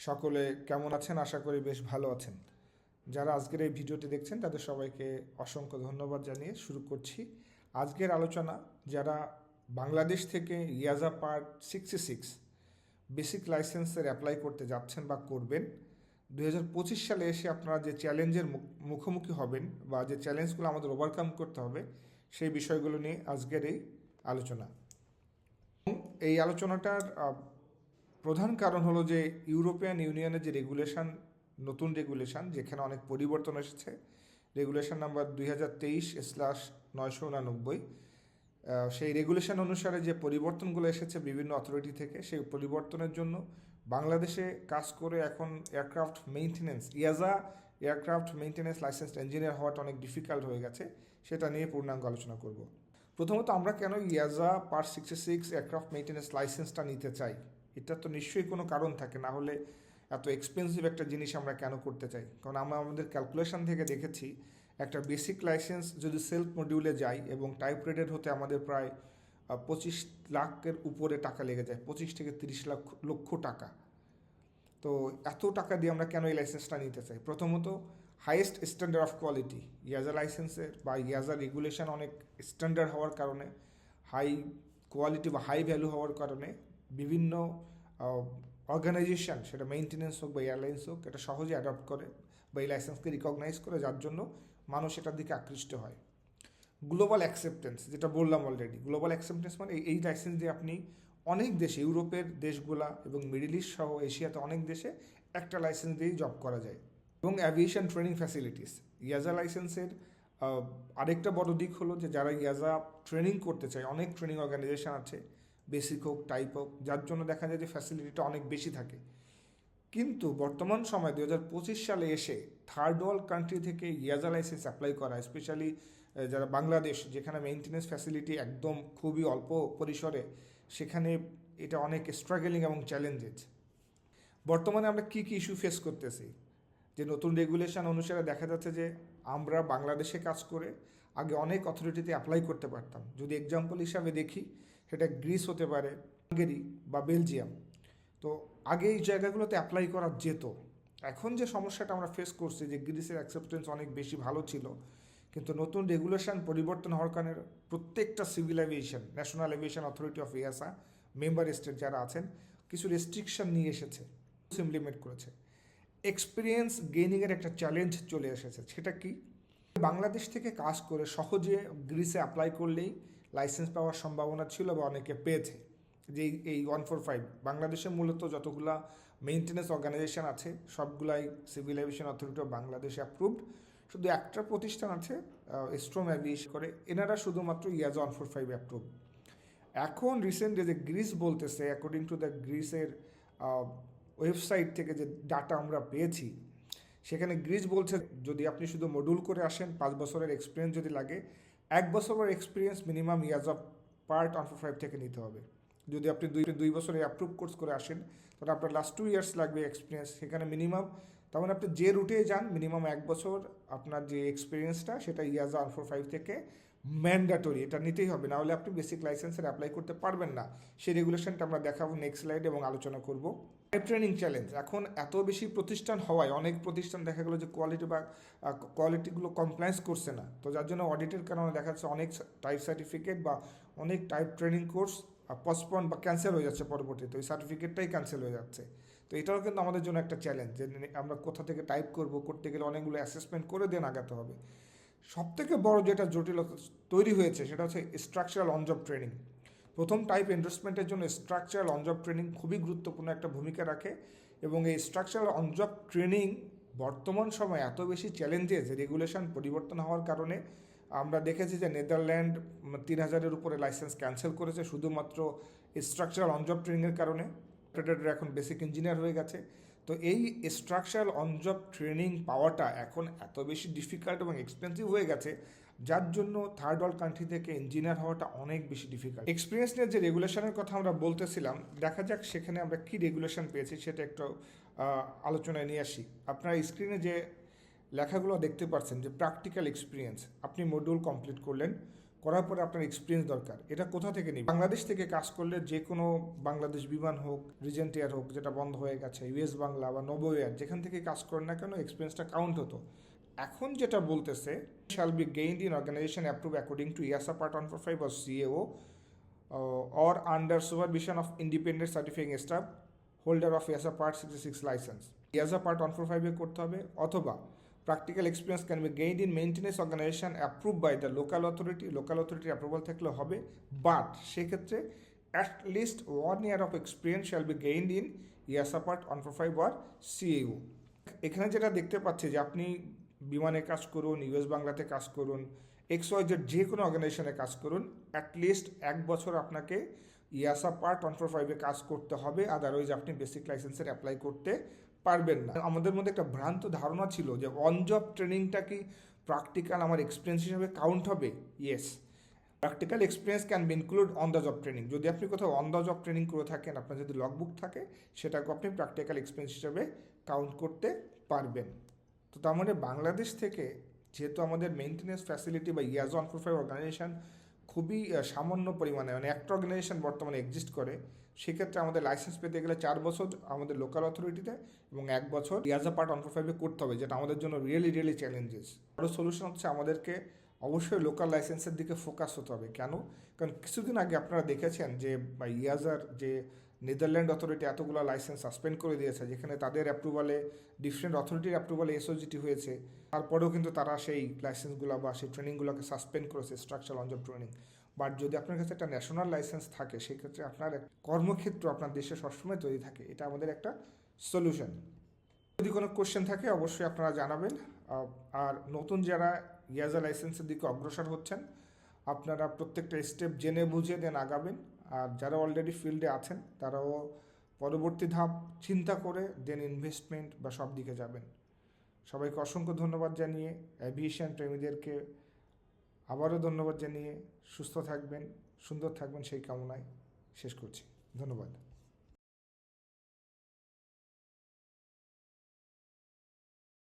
সকলে কেমন আছেন? আশা করি বেশ ভালো আছেন। যারা আজকের এই ভিডিওটি দেখছেন তাদের সবাইকে অসংখ্য ধন্যবাদ জানিয়ে শুরু করছি আজকের আলোচনা। যারা বাংলাদেশ থেকে ইয়াজা পার্ট 66 বেসিক লাইসেন্সের অ্যাপ্লাই করতে যাচ্ছেন বা করবেন, 2025 সালে এসে আপনারা যে চ্যালেঞ্জের মুখোমুখি হবেন বা যে চ্যালেঞ্জগুলো আমাদের ওভারকাম করতে হবে সেই বিষয়গুলো নিয়ে আজকের এই আলোচনা। এই আলোচনাটার প্রধান কারণ হলো যে ইউরোপিয়ান ইউনিয়নের যে রেগুলেশন, নতুন রেগুলেশন যেখানে অনেক পরিবর্তন এসেছে, রেগুলেশন নাম্বার 2023/989, সেই রেগুলেশন অনুসারে যে পরিবর্তনগুলো এসেছে বিভিন্ন অথরিটি থেকে, সেই পরিবর্তনের জন্য বাংলাদেশে কাজ করে এখন aircraft maintenance EASA aircraft maintenance licensed engineer হওয়াটা অনেক ডিফিকাল্ট হয়ে গেছে। সেটা নিয়ে পূর্ণাঙ্গ আলোচনা করব। প্রথমত, আমরা কেন ইয়াজা পার্ট 66 এয়ারক্রাফট মেইনটেনেন্স লাইসেন্সটা নিতে চাই? এটা তো নিশ্চয়ই কোনো কারণ থাকে, না হলে এত এক্সপেন্সিভ একটা জিনিস আমরা কেন করতে চাই? কারণ আমরা আমাদের ক্যালকুলেশন থেকে দেখেছি একটা বেসিক লাইসেন্স যদি সেলফ মডিউলে যাই এবং টাইপ রেটেড হতে আমাদের প্রায় 25 লাখের উপরে টাকা লেগে যায়, 25 থেকে 30 লক্ষ টাকা। তো এত টাকা দিয়ে আমরা কেন এই লাইসেন্সটা নিতে চাই? প্রথমত, হাইয়েস্ট স্ট্যান্ডার্ড অফ কোয়ালিটি ইয়াজা লাইসেন্সের বা ইয়াজা রেগুলেশন অনেক স্ট্যান্ডার্ড হওয়ার কারণে, হাই কোয়ালিটি বা হাই ভ্যালু হওয়ার কারণে বিভিন্ন অর্গানাইজেশন, সেটা মেইনটেনেন্স হোক বা এয়ারলাইন্স হোক, এটা সহজে অ্যাডপ্ট করে বা এই লাইসেন্সকে রিকগনাইজ করে, যার জন্য মানুষ এটার দিকে আকৃষ্ট হয়। গ্লোবাল অ্যাকসেপ্টেন্স, যেটা বললাম অলরেডি, গ্লোবাল অ্যাকসেপ্টেন্স মানে এই লাইসেন্স দিয়ে আপনি অনেক দেশে, ইউরোপের দেশগুলা এবং মিডল ইস্ট সহ এশিয়াতে অনেক দেশে একটা লাইসেন্স দিয়েই জব করা যায়। এবং অ্যাভিয়েশন ট্রেনিং ফ্যাসিলিটিস, ইয়াজা লাইসেন্সের আরেকটা বড় দিক হলো যে যারা ইয়াজা ট্রেনিং করতে চায়, অনেক ট্রেনিং অর্গানাইজেশন আছে, বেসিক হোক টাইপ হোক, যার জন্য দেখা যায় যে ফ্যাসিলিটিটা অনেক বেশি থাকে। কিন্তু বর্তমান সময় 2025 সালে এসে থার্ড ওয়ার্ল্ড কান্ট্রি থেকে ইয়াজা লাইসেন্স অ্যাপ্লাই করা, স্পেশালি যারা বাংলাদেশ, যেখানে মেইনটেনেন্স ফ্যাসিলিটি একদম খুবই অল্প পরিসরে, সেখানে এটা অনেক স্ট্রাগলিং এবং চ্যালেঞ্জেস। বর্তমানে আমরা কী কী ইস্যু ফেস করতেছি? যে নতুন রেগুলেশন অনুসারে দেখা যাচ্ছে যে আমরা বাংলাদেশে কাজ করে আগে অনেক অথরিটিতে অ্যাপ্লাই করতে পারতাম। যদি এক্সাম্পল হিসাবে দেখি, সেটা গ্রিস হতে পারে, হাঙ্গেরি বা বেলজিয়াম। তো আগে এই জায়গাগুলোতে অ্যাপ্লাই করা যেত। এখন যে সমস্যাটা আমরা ফেস করছি যে গ্রিসের অ্যাকসেপ্টেন্স অনেক বেশি ভালো ছিল, কিন্তু নতুন রেগুলেশন পরিবর্তন হওয়ার কারণে প্রত্যেকটা civil aviation, national aviation authority of EASA member state যারা আছেন, কিছু রেস্ট্রিকশন নিয়ে এসেছে, ইমপ্লিমেন্ট করেছে। এক্সপিরিয়েন্স গেইনিংয়ের একটা চ্যালেঞ্জ চলে এসেছে। সেটা কি? বাংলাদেশ থেকে কাজ করে সহজে গ্রিসে অ্যাপ্লাই করলেই লাইসেন্স পাওয়ার সম্ভাবনা ছিল বা অনেকে পেয়েছে। যে এই 145 বাংলাদেশে মূলত যতগুলা মেইনটেনেন্স অর্গানাইজেশন আছে সবগুলাই civil aviation authority of Bangladesh approved. শুধু একটা প্রতিষ্ঠান আছে, স্ট্রম অ্যাভিয়েশন করে, এনারা শুধুমাত্র ইয়াজা 145 অ্যাপ্রুভ। এখন রিসেন্ট যে গ্রিস বলতেছে, অ্যাকর্ডিং টু দ্য গ্রিসের ওয়েবসাইট থেকে যে ডাটা আমরা পেয়েছি, সেখানে গ্রিস বলছে যদি আপনি শুধু মডিউল করে আসেন, 5 বছরের এক্সপিরিয়েন্স যদি লাগে, 1 বছরের এক্সপিরিয়েন্স মিনিমাম ইয়াজা পার্ট 145 থেকে নিতে হবে। যদি আপনি দুই বছরের অ্যাপ্রুভ কোর্স করে আসেন, তাহলে আপনার লাস্ট 2 ইয়ার্স লাগবে এক্সপিরিয়েন্স সেখানে মিনিমাম। তার মানে আপনি যে রুটে যান, মিনিমাম 1 বছর আপনার যে এক্সপিরিয়েন্সটা, সেটা ইয়াজা 145 থেকে ম্যান্ডেটরি, এটা নিতেই হবে, না হলে আপনি বেসিক লাইসেন্সের অ্যাপ্লাই করতে পারবেন না। সেই রেগুলেশনটা আমরা দেখাবো নেক্সট স্লাইডে এবং আলোচনা করব। ট্রেনিং চ্যালেঞ্জ, এখন এত বেশি প্রতিষ্ঠান হওয়ায় অনেক প্রতিষ্ঠান দেখা গেলো যে কোয়ালিটিগুলো কমপ্লায়েন্স করছে না। তো যার জন্য অডিটের কারণে দেখা যাচ্ছে অনেক টাইপ সার্টিফিকেট বা অনেক টাইপ ট্রেনিং কোর্স পসপন বা ক্যান্সেল হয়ে যাচ্ছে পরবর্তীতে, ওই সার্টিফিকেটটাই ক্যান্সেল হয়ে যাচ্ছে। তো এটাও কিন্তু আমাদের জন্য একটা চ্যালেঞ্জ যে আমরা কোথা থেকে টাইপ করতে গেলে অনেকগুলো অ্যাসেসমেন্ট করে দেন আগাতে হবে। সবথেকে বড় যেটা জটিলতা তৈরি হয়েছে সেটা হচ্ছে স্ট্রাকচারাল অন জব ট্রেনিং। প্রথম টাইপ এন্ডোর্সমেন্টের জন্য স্ট্রাকচারাল অন জব ট্রেনিং খুবই গুরুত্বপূর্ণ একটা ভূমিকা রাখে, এবং এই স্ট্রাকচারাল অন জব ট্রেনিং বর্তমান সময়ে এত বেশি চ্যালেঞ্জেস, রেগুলেশন পরিবর্তন হওয়ার কারণে আমরা দেখেছি যে নেদারল্যান্ড 3000-এর উপরে লাইসেন্স ক্যান্সেল করেছে শুধুমাত্র স্ট্রাকচারাল অন জব ট্রেনিংয়ের কারণে। ট্রেডাররা এখন বেসিক ইঞ্জিনিয়ার হয়ে গেছে। তো এই স্ট্রাকচারাল অন জব ট্রেনিং পাওয়াটা এখন এত বেশি ডিফিকাল্ট এবং এক্সপেন্সিভ হয়ে গেছে, যার জন্য থার্ড ওয়ার্ল্ড কান্ট্রি থেকে ইঞ্জিনিয়ার হওয়াটা অনেক বেশি ডিফিকাল্ট। এক্সপিরিয়েন্স নিয়ে যে রেগুলেশনের কথা আমরা বলতেছিলাম, দেখা যাক সেখানে আমরা কী রেগুলেশন পেয়েছি সেটা একটু আলোচনায় নিয়ে আসি। আপনারা স্ক্রিনে যে লেখাগুলো দেখতে পাচ্ছেন যে প্র্যাকটিক্যাল এক্সপিরিয়েন্স, আপনি মডিউল কমপ্লিট করলেন, করার পরে আপনার এক্সপিরিয়েন্স দরকার। এটা কোথা থেকে নিই? বাংলাদেশ থেকে কাজ করলে যে কোনো বাংলাদেশ বিমান হোক, রিজেন্ট এয়ার হোক যেটা বন্ধ হয়ে গেছে, ইউএস বাংলা বা নবো এয়ার, যেখান থেকে কাজ করেন না কেন এক্সপিরিয়েন্সটা কাউন্ট হতো। এখন যেটা বলতেছে shall be gained in organization approved according to EASA Part 145 or CAO or under supervision of independent certifying staff holder of EASA Part 66 license. EASA Part 145 এ করতে হবে, অথবা practical experience can be gained in maintenance organization approved by the local authority approval থাকলে হবে, but সেক্ষেত্রে at least 1 year of experience shall be gained in EASA Part 145 or CAO. এখানে যেটা দেখতে পাচ্ছি যে আপনি বিমানে কাজ করুন, ইউএস বাংলাতে কাজ করুন, XYZ যে কোনো অর্গানাইজেশনে কাজ করুন, অ্যাটলিস্ট 1 বছর আপনাকে ইয়াসা পার্ট 145-এ কাজ করতে হবে, আদারওয়াইজ আপনি বেসিক লাইসেন্সের অ্যাপ্লাই করতে পারবেন না। আমাদের মধ্যে একটা ভ্রান্ত ধারণা ছিল যে অন জব ট্রেনিংটা কি প্র্যাকটিক্যাল আমার এক্সপিরিয়েন্স হিসাবে কাউন্ট হবে। Yes, practical experience can be include on the job training. যদি আপনি কোথাও অন দ্য জব ট্রেনিং করে থাকেন, আপনার যদি লগবুক থাকে, সেটাকে আপনি প্র্যাকটিক্যাল এক্সপিরিয়েন্স হিসাবে কাউন্ট করতে পারবেন। তো তার মানে বাংলাদেশ থেকে যেহেতু আমাদের মেনটেন্যান্স ফ্যাসিলিটি বা ইয়াজা 145 অর্গানাইজেশন খুবই সামান্য পরিমাণে, মানে একটা অর্গানাইজেশন বর্তমানে এক্সিস্ট করে, সেক্ষেত্রে আমাদের লাইসেন্স পেতে গেলে 4 বছর আমাদের লোকাল অথরিটিতে এবং 1 বছর ইয়াজা পার্ট 145-এ করতে হবে, যেটা আমাদের জন্য রিয়েলি চ্যালেঞ্জেস। আরও সলিউশন হচ্ছে আমাদেরকে অবশ্যই লোকাল লাইসেন্সের দিকে ফোকাস হতে হবে। কেন? কারণ কিছুদিন আগে আপনারা দেখেছেন যে ইয়াজার যে নেদারল্যান্ড অথরিটি এতগুলো লাইসেন্স সাসপেন্ড করে দিয়েছে, যেখানে তাদের অ্যাপ্রুভালে ডিফারেন্ট অথরিটির অ্যাপ্রুভালে এসওজিটি হয়েছে, তারপরেও কিন্তু তারা সেই লাইসেন্সগুলো বা সেই ট্রেনিংগুলোকে সাসপেন্ড করেছে, structural on job training. But যদি আপনার কাছে একটা ন্যাশনাল লাইসেন্স থাকে, সেক্ষেত্রে আপনার কর্মক্ষেত্র আপনার দেশে সবসময় তৈরি থাকে। এটা আমাদের একটা সলিউশন। যদি কোনো কোশ্চেন থাকে অবশ্যই আপনারা জানাবেন। আর নতুন যারা ইয়াজা লাইসেন্সের দিকে অগ্রসর হচ্ছেন, আপনারা প্রত্যেকটা স্টেপ জেনে বুঝে দেন আগাবেন। আর যারা অলরেডি ফিল্ডে আছেন তারাও পরবর্তী ধাপ চিন্তা করে দেন ইনভেস্টমেন্ট বা সব দিকে যাবেন। সবাইকে অসংখ্য ধন্যবাদ জানিয়ে, অ্যাভিয়েশন প্রেমীদেরকে আবারও ধন্যবাদ জানিয়ে সুস্থ থাকবেন, সুন্দর থাকবেন সেই কামনায় শেষ করছি। ধন্যবাদ।